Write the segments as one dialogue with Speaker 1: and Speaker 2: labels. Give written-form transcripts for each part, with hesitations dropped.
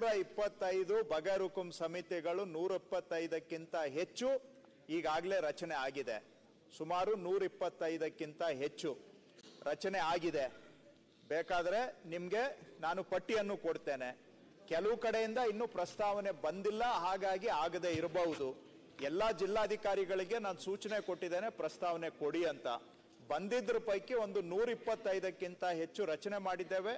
Speaker 1: 125 ಬಗರುಕುಂ ಸಮಿತಿಗಳು 125ಕ್ಕಿಂತ ಹೆಚ್ಚು ಈಗಾಗಲೇ ರಚನೆ ಆಗಿದೆ. ಸುಮಾರು 125ಕ್ಕಿಂತ ಹೆಚ್ಚು ರಚನೆ ಆಗಿದೆ. ಬೇಕಾದರೆ ನಿಮಗೆ ನಾನು ಪಟ್ಟಿಯನ್ನು ಕೊಡ್ತೇನೆ. ಕೆಲವು ಕಡೆಯಿಂದ ಇನ್ನೂ ಪ್ರಸ್ತಾವನೆ ಬಂದಿಲ್ಲ, ಹಾಗಾಗಿ ಆಗದೆ ಇರಬಹುದು. ಎಲ್ಲ ಜಿಲ್ಲಾಧಿಕಾರಿಗಳಿಗೆ ನಾನು ಸೂಚನೆ ಕೊಟ್ಟಿದ್ದೇನೆ ಪ್ರಸ್ತಾವನೆ ಕೊಡಿ ಅಂತ. ಬಂದಿದ್ರ ಪೈಕಿ ಒಂದು 125ಕ್ಕಿಂತ ಹೆಚ್ಚು ರಚನೆ ಮಾಡಿದ್ದೇವೆ.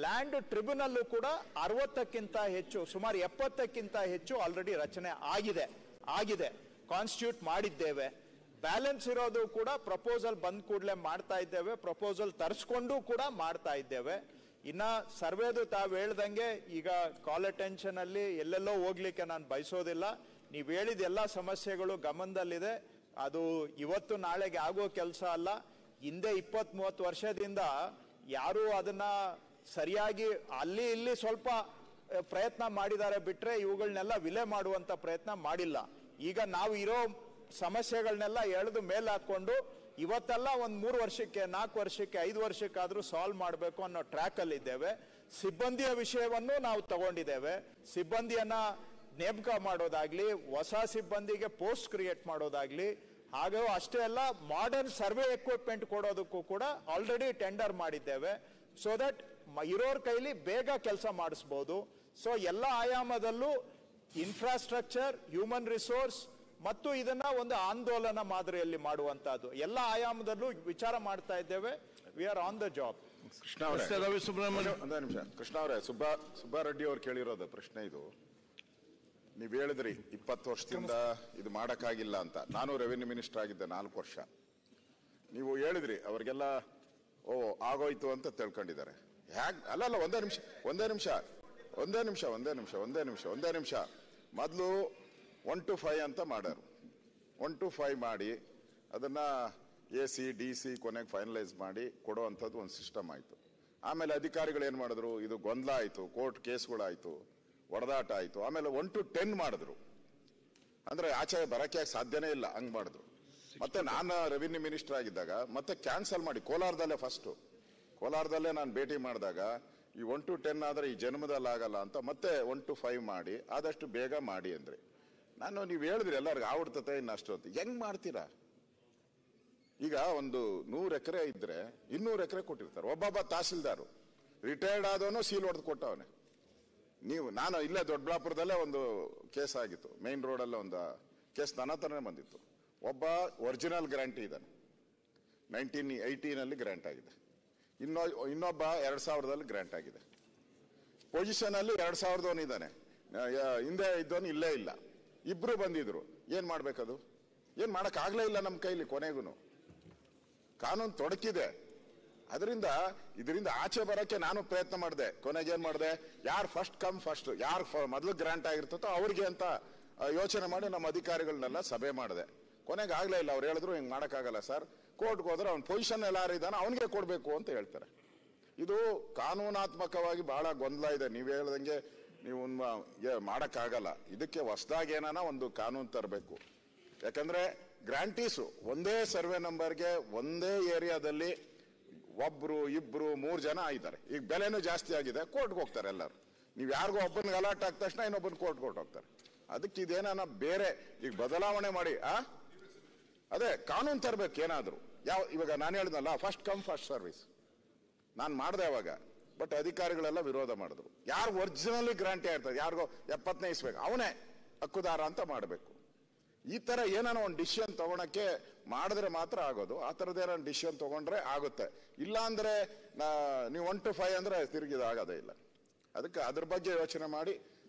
Speaker 1: ಲ್ಯಾಂಡ್ ಟ್ರಿಬ್ಯುನಲ್ ಕೂಡ 60ಕ್ಕಿಂತ ಹೆಚ್ಚು, ಸುಮಾರು 70ಕ್ಕಿಂತ ಹೆಚ್ಚು ಆಲ್ರೆಡಿ ರಚನೆ ಆಗಿದೆ ಕಾನ್ಸ್ಟಿಟ್ಯೂಟ್ ಮಾಡಿದ್ದೇವೆ. ಬ್ಯಾಲೆನ್ಸ್ ಇರೋದು ಕೂಡ ಪ್ರಪೋಸಲ್ ಬಂದ ಕೂಡಲೇ ಮಾಡ್ತಾ ಇದ್ದೇವೆ. ಪ್ರಪೋಸಲ್ ತರಿಸ್ಕೊಂಡು ಕೂಡ ಮಾಡ್ತಾ ಇದ್ದೇವೆ. ಇನ್ನ ಸರ್ವೇದು ತಾವು ಹೇಳ್ದಂಗೆ ಈಗ ಕಾಲ್ ಅಟೆನ್ಷನ್ ಅಲ್ಲಿ ಎಲ್ಲೆಲ್ಲೋ ಹೋಗ್ಲಿಕ್ಕೆ ನಾನು ಬಯಸೋದಿಲ್ಲ. ನೀವು ಹೇಳಿದ ಎಲ್ಲ ಸಮಸ್ಯೆಗಳು ಗಮನದಲ್ಲಿದೆ. ಅದು ಇವತ್ತು ನಾಳೆಗೆ ಆಗೋ ಕೆಲಸ ಅಲ್ಲ. ಹಿಂದೆ 20-30 ವರ್ಷದಿಂದ ಯಾರು ಅದನ್ನ ಸರಿಯಾಗಿ ಅಲ್ಲಿ ಇಲ್ಲಿ ಸ್ವಲ್ಪ ಪ್ರಯತ್ನ ಮಾಡಿದ್ದಾರೆ ಬಿಟ್ರೆ ಇವುಗಳನ್ನೆಲ್ಲ ವಿಲೆ ಮಾಡುವಂತ ಪ್ರಯತ್ನ ಮಾಡಿಲ್ಲ. ಈಗ ನಾವು ಇರೋ ಸಮಸ್ಯೆಗಳನ್ನೆಲ್ಲ ಎಳೆದು ಮೇಲೆ ಹಾಕೊಂಡು ಇವತ್ತೆಲ್ಲ ಒಂದು 3 ವರ್ಷಕ್ಕೆ 4 ವರ್ಷಕ್ಕೆ 5 ವರ್ಷಕ್ಕಾದ್ರೂ ಸಾಲ್ವ್ ಮಾಡಬೇಕು ಅನ್ನೋ ಟ್ರ್ಯಾಕ್ ಅಲ್ಲಿ ಇದ್ದೇವೆ. ಸಿಬ್ಬಂದಿಯ ವಿಷಯವನ್ನು ನಾವು ತಗೊಂಡಿದ್ದೇವೆ. ಸಿಬ್ಬಂದಿಯನ್ನ ನೇಮಕ ಮಾಡೋದಾಗ್ಲಿ, ಹೊಸ ಸಿಬ್ಬಂದಿಗೆ ಪೋಸ್ಟ್ ಕ್ರಿಯೇಟ್ ಮಾಡೋದಾಗ್ಲಿ, ಹಾಗೂ ಅಷ್ಟೇ ಅಲ್ಲ ಮಾಡರ್ನ್ ಸರ್ವೆ ಎಕ್ವಿಪ್ಮೆಂಟ್ ಕೊಡೋದಕ್ಕೂ ಕೂಡ ಆಲ್ರೆಡಿ ಟೆಂಡರ್ ಮಾಡಿದ್ದೇವೆ. ಸೊ ದಟ್ ಇರೋರ್ ಕೈಲಿ ಬೇಗ ಕೆಲಸ ಮಾಡಿಸ್ಬೋದು. ಸೊ ಎಲ್ಲ ಆಯಾಮದಲ್ಲೂ ಇನ್ಫ್ರಾಸ್ಟ್ರಕ್ಚರ್, ಹ್ಯೂಮನ್ ರಿಸೋರ್ಸ್ ಮತ್ತು ಇದನ್ನ ಒಂದು ಆಂದೋಲನ ಮಾದರಿಯಲ್ಲಿ ಮಾಡುವಂತಹದ್ದು ಎಲ್ಲ ಆಯಾಮದಲ್ಲೂ ವಿಚಾರ ಮಾಡ್ತಾ ಇದ್ದೇವೆ. We are on the job.
Speaker 2: Krishna ಅವರೇ, ಒಂದೇ ನಿಮಿಷ. ಕೃಷ್ಣ ಅವರೇ, ಸುಬ್ಬಾರೆಡ್ಡಿ ಅವ್ರು ಕೇಳಿರೋದು ಪ್ರಶ್ನೆ ಇದು. ನೀವು ಹೇಳಿದ್ರಿ 20 ವರ್ಷದಿಂದ ಇದು ಮಾಡಕ್ಕಾಗಿಲ್ಲ ಅಂತ. ನಾನು ರೆವಿನ್ಯೂ ಮಿನಿಸ್ಟರ್ ಆಗಿದ್ದೆ 4 ವರ್ಷ. ನೀವು ಹೇಳಿದ್ರಿ ಅವ್ರಿಗೆಲ್ಲ ಆಗೋಯ್ತು ಅಂತ ತಿಳ್ಕೊಂಡಿದ್ದಾರೆ. ಅಲ್ಲ ಒಂದೇ ನಿಮಿಷ. ಮೊದಲು 1 to 5 ಅಂತ ಮಾಡೋರು. 1 to 5 ಮಾಡಿ ಅದನ್ನ AC DC ಕೊನೆಗೆ ಫೈನಲೈಸ್ ಮಾಡಿ ಕೊಡುವಂಥದ್ದು ಒಂದು ಸಿಸ್ಟಮ್ ಆಯಿತು. ಆಮೇಲೆ ಅಧಿಕಾರಿಗಳು ಏನು ಮಾಡಿದ್ರು, ಇದು ಗೊಂದಲ ಆಯಿತು, ಕೋರ್ಟ್ ಕೇಸ್ಗಳಾಯಿತು, ಹೊಡೆದಾಟ ಆಯಿತು. ಆಮೇಲೆ 1 to 10 ಮಾಡಿದ್ರು. ಅಂದ್ರೆ ಆಚೆ ಬರಕ್ಕೆ ಸಾಧ್ಯನೇ ಇಲ್ಲ, ಹಂಗ್ ಮಾಡಿದ್ರು. ಮತ್ತೆ ನಾನು ರೆವಿನ್ಯೂ ಮಿನಿಸ್ಟರ್ ಆಗಿದ್ದಾಗ ಮತ್ತೆ ಕ್ಯಾನ್ಸಲ್ ಮಾಡಿ ಕೋಲಾರದಲ್ಲೇ ನಾನು ಭೇಟಿ ಮಾಡಿದಾಗ ಈ 1 to 10 ಆದ್ರೆ ಈ ಜನ್ಮದಲ್ಲಿ ಆಗಲ್ಲ ಅಂತ ಮತ್ತೆ 1 to 5 ಮಾಡಿ ಆದಷ್ಟು ಬೇಗ ಮಾಡಿ ಅಂದ್ರೆ ನೀವು ಹೇಳಿದ್ರಿ ಎಲ್ಲರಿಗೂ ಆವಡ್ತತೆ ಇನ್ನಷ್ಟು ಅಂತ. ಹೆಂಗ್ ಮಾಡ್ತೀರಾ? ಈಗ ಒಂದು 100 ಎಕರೆ ಇದ್ರೆ 200 ಎಕರೆ ಕೊಟ್ಟಿರ್ತಾರೆ. ಒಬ್ಬೊಬ್ಬ ತಹಸೀಲ್ದಾರು ರಿಟೈರ್ಡ್ ಆದವನು ಸೀಲ್ ಹೊಡೆದು ಕೊಟ್ಟವನೆ. ನಾನು ಇಲ್ಲೇ ದೊಡ್ಡಬಳ್ಳಾಪುರದಲ್ಲೇ ಒಂದು ಕೇಸ್ ಆಗಿತ್ತು. ಮೈನ್ ರೋಡಲ್ಲೇ ಒಂದು ಕೇಸ್ ನನ್ನ ಹತ್ರನೇ ಬಂದಿತ್ತು. ಒಬ್ಬ ಒರಿಜಿನಲ್ ಗ್ರಾಂಟಿ ಇದ್ದಾನೆ, 1918 ಗ್ರಾಂಟ್ ಆಗಿದೆ. ಇನ್ನೊಬ್ಬ 2000 ಗ್ರಾಂಟ್ ಆಗಿದೆ. ಪೊಸಿಷನ್ ಅಲ್ಲಿ 2000 ಇದ್ದಾನೆ, ಹಿಂದೆ ಇದ್ದವನು ಇಲ್ಲೇ ಇಲ್ಲ. ಇಬ್ರು ಬಂದಿದ್ರು. ಏನ್ ಮಾಡ್ಬೇಕದು? ಏನ್ ಮಾಡಕ್ ಆಗ್ಲೇ ಇಲ್ಲ ನಮ್ಮ ಕೈಲಿ. ಕೊನೆಗೂ ಕಾನೂನು ತೊಡಕಿದೆ. ಇದರಿಂದ ಆಚೆ ಬರಕ್ಕೆ ನಾನು ಪ್ರಯತ್ನ ಮಾಡಿದೆ. ಕೊನೆಗೆ ಏನ್ ಮಾಡಿದೆ, ಯಾರು ಫಸ್ಟ್ ಕಮ್ ಫಸ್ಟ್, ಯಾರು ಮೊದಲು ಗ್ರಾಂಟ್ ಆಗಿರ್ತೋ ಅವ್ರಿಗೆ ಅಂತ ಯೋಚನೆ ಮಾಡಿ ನಮ್ಮ ಅಧಿಕಾರಿಗಳನ್ನೆಲ್ಲ ಸಭೆ ಮಾಡಿದೆ. ಕೊನೆಗೆ ಆಗ್ಲೇ ಇಲ್ಲ. ಅವ್ರು ಹೇಳಿದ್ರು ಹಿಂಗ್ ಮಾಡಕ್ಕಾಗಲ್ಲ ಸರ್, ಕೋರ್ಟ್ಗೆ ಹೋದ್ರೆ ಅವ್ನ ಪೊಸಿಷನ್ ಎಲ್ಲಾರು ಇದ್ದಾನೆ ಅವನಿಗೆ ಕೊಡ್ಬೇಕು ಅಂತ ಹೇಳ್ತಾರೆ. ಇದು ಕಾನೂನಾತ್ಮಕವಾಗಿ ಬಹಳ ಗೊಂದಲ ಇದೆ. ನೀವು ಹೇಳ್ದಂಗೆ ನೀವು ಮಾಡಕ್ಕಾಗಲ್ಲ. ಇದಕ್ಕೆ ಹೊಸದಾಗಿ ಏನಾನ ಒಂದು ಕಾನೂನು ತರಬೇಕು. ಯಾಕಂದ್ರೆ ಗ್ರಾಂಟೀಸು ಒಂದೇ ಸರ್ವೆ ನಂಬರ್ಗೆ ಒಂದೇ ಏರಿಯಾದಲ್ಲಿ 1 2 3 ಜನ ಆಗಿದ್ದಾರೆ. ಈಗ ಬೆಲೆನೂ ಜಾಸ್ತಿ ಆಗಿದೆ, ಕೋರ್ಟ್ಗೆ ಹೋಗ್ತಾರೆ ಎಲ್ಲರೂ. ನೀವು ಯಾರಿಗೂ ಒಬ್ಬನಿಗೆ ಅಲರ್ಟ್ ಆದ ತಕ್ಷಣ ಇನ್ನೊಬ್ಬನ ಕೋರ್ಟ್ಗೆ ಹೋಗ್ತಾರೆ. ಅದಕ್ಕೆ ಇದೇನ ಬೇರೆ ಈಗ ಬದಲಾವಣೆ ಮಾಡಿ ಅದೇ ಕಾನೂನು ತರಬೇಕು ಏನಾದ್ರು. ಇವಾಗ ನಾನು ಹೇಳಿದ್ನಲ್ಲ, ಫಸ್ಟ್ ಕಮ್ ಫಸ್ಟ್ ಸರ್ವಿಸ್ ನಾನು ಮಾಡಿದೆ ಅವಾಗ. ಬಟ್ ಅಧಿಕಾರಿಗಳೆಲ್ಲ ವಿರೋಧ ಮಾಡಿದ್ರು. ಯಾರು ಒರಿಜಿನಲಿ ಗ್ರಾಂಟಿ ಆಗಿರ್ತಾರೆ, ಯಾರಿಗೋ 70ನೇ ಇಸ್ಬೇಕು, ಅವನೇ ಹಕ್ಕುದಾರ ಅಂತ ಮಾಡಬೇಕು. ಈ ತರ ಏನಾನ ಒಂದು ಡಿಸಿಷನ್ ತಗೊಳಕ್ಕೆ ಮಾಡಿದ್ರೆ ಮಾತ್ರ ಆಗೋದು. ಆ ತರದೇನೋ ಡಿಸಿಷನ್ ತಗೊಂಡ್ರೆ ಆಗುತ್ತೆ. ಇಲ್ಲ ಅಂದ್ರೆ ನೀವು 1 to 5 ಅಂದ್ರೆ ತಿರುಗಿದ ಆಗೋದೇ ಇಲ್ಲ. ಅದಕ್ಕೆ ಅದ್ರ ಬಗ್ಗೆ ಯೋಚನೆ ಮಾಡಿ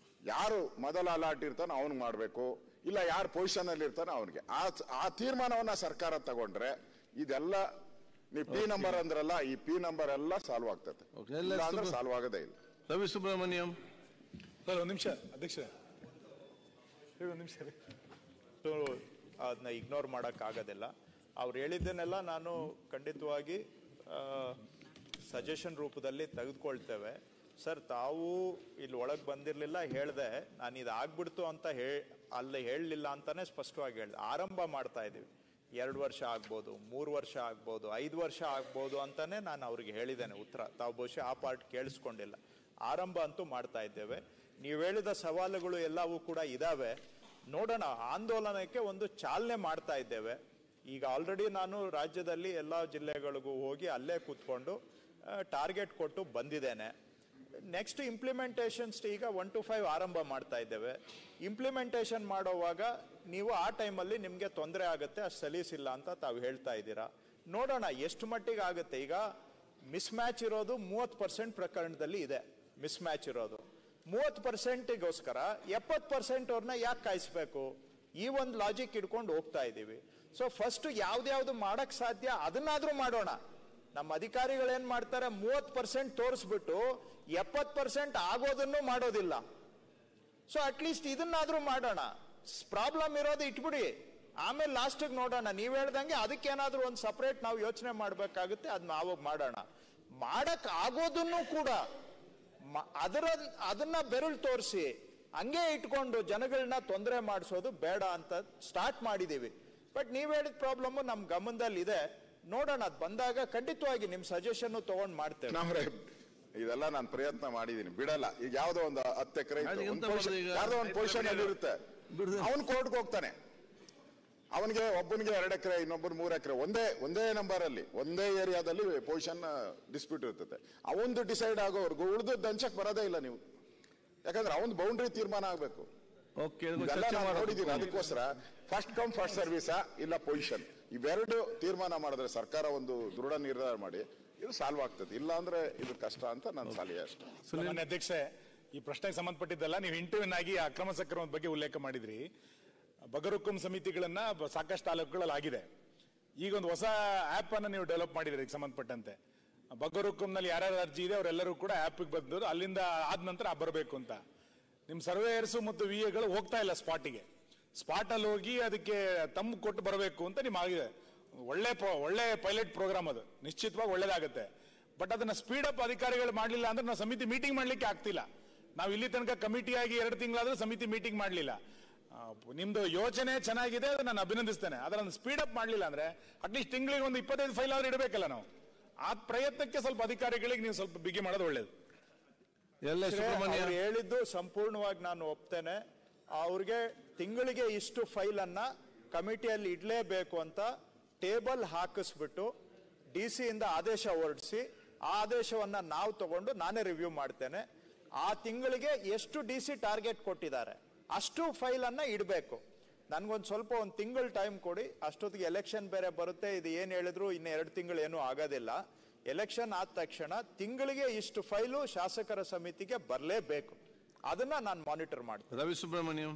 Speaker 2: ಯಾರು ಮೊದಲ ಅಲಾಟ್ ಇರ್ತಾನೋ ಅವ್ನಿಗೆ ಮಾಡಬೇಕು, ಇಲ್ಲ ಯಾರು ಪೊಸಿಷನ್ ಅಲ್ಲಿ ಇರ್ತಾನೋ ಅವನಿಗೆ. ಆ ತೀರ್ಮಾನವನ್ನ ಸರ್ಕಾರ ತಗೊಂಡ್ರೆ ಇದೆಲ್ಲ ನೀವು ಪಿ ನಂಬರ್ ಅಂದ್ರಲ್ಲ, ಈ ಪಿ ನಂಬರ್ ಎಲ್ಲ ಸಾಲ್ವ್ ಆಗ್ತದೆ. ಇಲ್ಲ ಅಂದ್ರೆ ಸಾಲ್ವ್ ಆಗೋದೇ ಇಲ್ಲ.
Speaker 3: ರವಿ ಸುಬ್ರಹ್ಮಣ್ಯಂ
Speaker 4: ಸರ್, ಒಂದು ನಿಮಿಷ ಅಧ್ಯಕ್ಷ, ಒಂದು ನಿಮಿಷ.
Speaker 1: ಅದನ್ನ ಇಗ್ನೋರ್ ಮಾಡಕ್ ಆಗೋದಿಲ್ಲ. ಅವ್ರು ಹೇಳಿದ್ದನ್ನೆಲ್ಲ ನಾನು ಖಂಡಿತವಾಗಿ ಸಜೆಷನ್ ರೂಪದಲ್ಲಿ ತೆಗೆದುಕೊಳ್ತೇವೆ. ಸರ್, ತಾವು ಇಲ್ಲಿ ಒಳಗೆ ಬಂದಿರಲಿಲ್ಲ, ಹೇಳಿದೆ ನಾನು ಇದು ಆಗ್ಬಿಡ್ತು ಅಂತ ಅಲ್ಲಿ ಹೇಳಲಿಲ್ಲ ಅಂತಾನೆ ಸ್ಪಷ್ಟವಾಗಿ ಹೇಳಿದೆ. ಆರಂಭ ಮಾಡ್ತಾ ಇದ್ದೀವಿ. 2 ವರ್ಷ ಆಗ್ಬೋದು, 3 ವರ್ಷ ಆಗ್ಬೋದು, 5 ವರ್ಷ ಆಗ್ಬೋದು ಅಂತಾನೆ ನಾನು ಅವ್ರಿಗೆ ಹೇಳಿದ್ದೇನೆ ಉತ್ತರ. ತಾವು ಬಹುಶಃ ಆ ಪಾರ್ಟ್ ಕೇಳಿಸ್ಕೊಂಡಿಲ್ಲ. ಆರಂಭ ಅಂತೂ ಮಾಡ್ತಾ ಇದ್ದೇವೆ. ನೀವು ಹೇಳಿದ ಸವಾಲುಗಳು ಎಲ್ಲವೂ ಕೂಡ ಇದಾವೆ. ನೋಡೋಣ, ಆಂದೋಲನಕ್ಕೆ ಒಂದು ಚಾಲನೆ ಮಾಡ್ತಾ ಇದ್ದೇವೆ. ಈಗ ಆಲ್ರೆಡಿ ನಾನು ರಾಜ್ಯದಲ್ಲಿ ಎಲ್ಲ ಜಿಲ್ಲೆಗಳಿಗೂ ಹೋಗಿ ಅಲ್ಲೇ ಕೂತ್ಕೊಂಡು ಟಾರ್ಗೆಟ್ ಕೊಟ್ಟು ಬಂದಿದ್ದೇನೆ. ನೆಕ್ಸ್ಟ್ ಇಂಪ್ಲಿಮೆಂಟೇಷನ್ಸ್ ಈಗ 1 to 5 ಆರಂಭ ಮಾಡ್ತಾ ಇದ್ದೇವೆ. ಇಂಪ್ಲಿಮೆಂಟೇಷನ್ ಮಾಡೋವಾಗ ನೀವು ಆ ಟೈಮಲ್ಲಿ ನಿಮಗೆ ತೊಂದರೆ ಆಗುತ್ತೆ, ಅಷ್ಟು ಸಲೀಸಿಲ್ಲ ಅಂತ ತಾವು ಹೇಳ್ತಾ ಇದ್ದೀರಾ. ನೋಡೋಣ ಎಷ್ಟು ಮಟ್ಟಿಗೆ ಆಗುತ್ತೆ. ಈಗ ಮಿಸ್ ಮ್ಯಾಚ್ ಇರೋದು 30% ಪ್ರಕರಣದಲ್ಲಿ ಇದೆ. ಮಿಸ್ ಮ್ಯಾಚ್ ಇರೋದು 30%ಗೋಸ್ಕರ 70% ಅವ್ರನ್ನ ಯಾಕೆ ಕಾಯಿಸ್ಬೇಕು? ಈ ಒಂದು ಲಾಜಿಕ್ ಇಟ್ಕೊಂಡು ಹೋಗ್ತಾ ಇದ್ದೀವಿ. ಸೊ ಫಸ್ಟ್ ಯಾವ್ದು ಮಾಡಕ್ ಸಾಧ್ಯ ಅದನ್ನಾದ್ರೂ ಮಾಡೋಣ. ನಮ್ಮ ಅಧಿಕಾರಿಗಳೇನ್ ಮಾಡ್ತಾರೆ, 30% ತೋರಿಸ್ಬಿಟ್ಟು 70% ಆಗೋದನ್ನು ಮಾಡೋದಿಲ್ಲ. ಸೊ ಅಟ್ಲೀಸ್ಟ್ ಇದನ್ನಾದ್ರೂ ಮಾಡೋಣ. ಪ್ರಾಬ್ಲಮ್ ಇರೋದು ಇಟ್ಬಿಡಿ, ಆಮೇಲೆ ಲಾಸ್ಟಿಗೆ ನೋಡೋಣ. ನೀವ್ ಹೇಳ್ದಂಗೆ ಅದಕ್ಕೇನಾದ್ರೂ ಒಂದು ಸಪರೇಟ್ ನಾವು ಯೋಚನೆ ಮಾಡ್ಬೇಕಾಗುತ್ತೆ, ಅದನ್ನ ಆವಾಗ ಮಾಡೋಣ. ಮಾಡಕ್ ಆಗೋದನ್ನು ಕೂಡ ಅದನ್ನ ಬೆರಳು ತೋರಿಸಿ ಹಂಗೆ ಇಟ್ಕೊಂಡು ಜನಗಳನ್ನ ತೊಂದರೆ ಮಾಡಿಸೋದು ಬೇಡ ಅಂತ ಸ್ಟಾರ್ಟ್ ಮಾಡಿದೀವಿ. ಬಟ್ ನೀವ್ ಹೇಳಿದ ಪ್ರಾಬ್ಲಮ್ ನಮ್ ಗಮನದಲ್ಲಿ ಇದೆ. ನೋಡೋಣ, ಅದು ಬಂದಾಗ ಖಂಡಿತವಾಗಿ ನಿಮ್ ಸಜೆಷನ್ ತಗೊಂಡ್ ಮಾಡ್ತೇವೆ.
Speaker 2: ಇದೆಲ್ಲ ನಾನು ಪ್ರಯತ್ನ ಮಾಡಿದೀನಿ, ಬಿಡಲ್ಲ. ಈಗ ಯಾವ್ದೋ ಒಂದು 10 ಎಕರೆ ಯಾವ್ದೋ ಒಂದು ಪೊಸಿಷನ್ ಅಲ್ಲಿ ಇರುತ್ತೆ, ಅವನ್ ಕೋರ್ಟ್ಗೆ ಹೋಗ್ತಾನೆ. ಅವನಿಗೆ ಒಬ್ಬನಿಗೆ 2 ಎಕರೆ, ಇನ್ನೊಬ್ಬರು 3 ಎಕರೆ, ಒಂದೇ ನಂಬರ್ ಅಲ್ಲಿ ಒಂದೇ ಏರಿಯಾದಲ್ಲಿ ಪೊಸಿಷನ್ ಡಿಸ್ಪ್ಯೂಟ್ ಇರ್ತದೆ. ಅವಂದು ಡಿಸೈಡ್ ಆಗೋವರೆಗೂ ಉಳಿದದ್ದು ಹಂಚಕ್ ಬರೋದೇ ಇಲ್ಲ ನೀವು. ಯಾಕಂದ್ರೆ ಅವನ್ ಬೌಂಡ್ರಿ ತೀರ್ಮಾನ ಆಗ್ಬೇಕು. ನೋಡಿದೀನಿ. ಅದಕ್ಕೋಸ್ಕರ ಫಸ್ಟ್ ಕಮ್ ಫಸ್ಟ್ ಸರ್ವಿಸಾ ಇಲ್ಲ ಪೊಸಿಷನ್, ಇವೆರಡು ತೀರ್ಮಾನ ಮಾಡಿದ್ರೆ ಸರ್ಕಾರ ಒಂದು ದೃಢ ನಿರ್ಧಾರ ಮಾಡಿ ಇದು ಸಾಲ್ವ್ ಆಗ್ತದೆ. ಇಲ್ಲ ಅಂದ್ರೆ ಇದು ಕಷ್ಟ ಅಂತ ನನ್ನ ಸಲಹೆ ಅಷ್ಟೇ.
Speaker 4: ಮಾನ್ಯ ಅಧ್ಯಕ್ಷೆ, ಈ ಪ್ರಶ್ನೆಗೆ ಸಂಬಂಧಪಟ್ಟಿದ್ದಲ್ಲ, ನೀವು ಇಂಟರ್ವ್ಯೂನ್ ಆಗಿ ಅಕ್ರಮ ಸಕ್ರಮದ ಬಗ್ಗೆ ಉಲ್ಲೇಖ ಮಾಡಿದ್ರಿ. ಬಗರುಕುಂ ಸಮಿತಿಗಳನ್ನ ಸಾಕಷ್ಟು ತಾಲೂಕುಗಳಲ್ಲಿ ಆಗಿದೆ. ಈಗ ಒಂದು ಹೊಸ ಆಪ್ ಅನ್ನ ನೀವು ಡೆವಲಪ್ ಮಾಡಿದ್ರಿ ಇದಕ್ಕೆ ಸಂಬಂಧಪಟ್ಟಂತೆ. ಬಗರುಕುಂನಲ್ಲಿ ಯಾರ್ಯಾರು ಅರ್ಜಿ ಇದೆ ಅವರೆಲ್ಲರೂ ಕೂಡ ಆಪ್ಗೆ ಬಂದವರು ಅಲ್ಲಿಂದ ಆದ ನಂತರ ಬರಬೇಕು ಅಂತ. ನಿಮ್ ಸರ್ವೇಯರ್ಸ್ ಮತ್ತು ವಿಎಗಳು ಹೋಗ್ತಾ ಇಲ್ಲ ಸ್ಪಾಟ್ ಅಲ್ಲಿ ಹೋಗಿ ಅದಕ್ಕೆ ತಮ್ಮ ಕೊಟ್ಟು ಬರಬೇಕು ಅಂತ ನಿಮ್ ಆಗಿದೆ. ಒಳ್ಳೆ ಪೈಲಟ್ ಪ್ರೋಗ್ರಾಮ್, ಅದು ನಿಶ್ಚಿತವಾಗಿ ಒಳ್ಳೇದಾಗುತ್ತೆ. ಬಟ್ ಅದನ್ನ ಸ್ಪೀಡ್ ಅಪ್ ಅಧಿಕಾರಿಗಳು ಮಾಡಲಿಲ್ಲ ಅಂದ್ರೆ ನಾವು ಸಮಿತಿ ಮೀಟಿಂಗ್ ಮಾಡ್ಲಿಕ್ಕೆ ಆಗ್ತಿಲ್ಲ. ನಾವು ಇಲ್ಲಿ ತನಕ ಕಮಿಟಿಯಾಗಿ 2 ತಿಂಗಳಾದ್ರೂ ಸಮಿತಿ ಮೀಟಿಂಗ್ ಮಾಡಲಿಲ್ಲ. ನಿಮ್ದು ಯೋಚನೆ ಚೆನ್ನಾಗಿದೆ, ಅದು ನಾನು ಅಭಿನಂದಿಸ್ತೇನೆ. ಅದನ್ನ ಸ್ಪೀಡ್ ಅಪ್ ಮಾಡಲಿಲ್ಲ ಅಂದ್ರೆ ಅಟ್ಲೀಸ್ಟ್ ತಿಂಗಳಿಗೆ ಒಂದು 25 ಫೈಲ್ ಆದ್ರೂ ಇಡಬೇಕಲ್ಲ ನಾವು. ಆ ಪ್ರಯತ್ನಕ್ಕೆ ಸ್ವಲ್ಪ ಅಧಿಕಾರಿಗಳಿಗೆ ನೀವು ಸ್ವಲ್ಪ ಬಿಗಿ ಮಾಡೋದು ಒಳ್ಳೇದು.
Speaker 1: ಅವ್ರು ಹೇಳಿದ್ದು ಸಂಪೂರ್ಣವಾಗಿ ನಾನು ಒಪ್ತೇನೆ. ಅವ್ರಿಗೆ ತಿಂಗಳಿಗೆ ಇಷ್ಟು ಫೈಲ್ ಅನ್ನ ಕಮಿಟಿಯಲ್ಲಿ ಇಡ್ಲೇಬೇಕು ಅಂತ ಟೇಬಲ್ ಹಾಕಿಸ್ಬಿಟ್ಟು DC ಇಂದ ಆದೇಶ ಹೊರಡಿಸಿ, ಆ ಆದೇಶವನ್ನ ನಾವು ತಗೊಂಡು ನಾನೇ ರಿವ್ಯೂ ಮಾಡ್ತೇನೆ. ಆ ತಿಂಗಳಿಗೆ ಎಷ್ಟು DC ಟಾರ್ಗೆಟ್ ಕೊಟ್ಟಿದ್ದಾರೆ ಅಷ್ಟು ಫೈಲ್ ಅನ್ನ ಇಡಬೇಕು. ನನ್ಗೊಂದು ಸ್ವಲ್ಪ ಒಂದು ತಿಂಗಳು ಟೈಮ್ ಕೊಡಿ. ಅಷ್ಟೊತ್ತಿಗೆ ಎಲೆಕ್ಷನ್ ಬೇರೆ ಬರುತ್ತೆ. ಇದು ಏನ್ ಹೇಳಿದ್ರು ಇನ್ನು 2 ತಿಂಗಳು ಏನೂ ಆಗೋದಿಲ್ಲ. ಎಲೆಕ್ಷನ್ ಆದ ತಕ್ಷಣ ತಿಂಗಳಿಗೆ ಇಷ್ಟು ಫೈಲು ಶಾಸಕರ ಸಮಿತಿಗೆ ಬರಲೇಬೇಕು. ಅದನ್ನ ನಾನು ಮಾನಿಟರ್ ಮಾಡ್ತೀನಿ.
Speaker 3: ರವಿ ಸುಬ್ರಹ್ಮಣ್ಯಂ.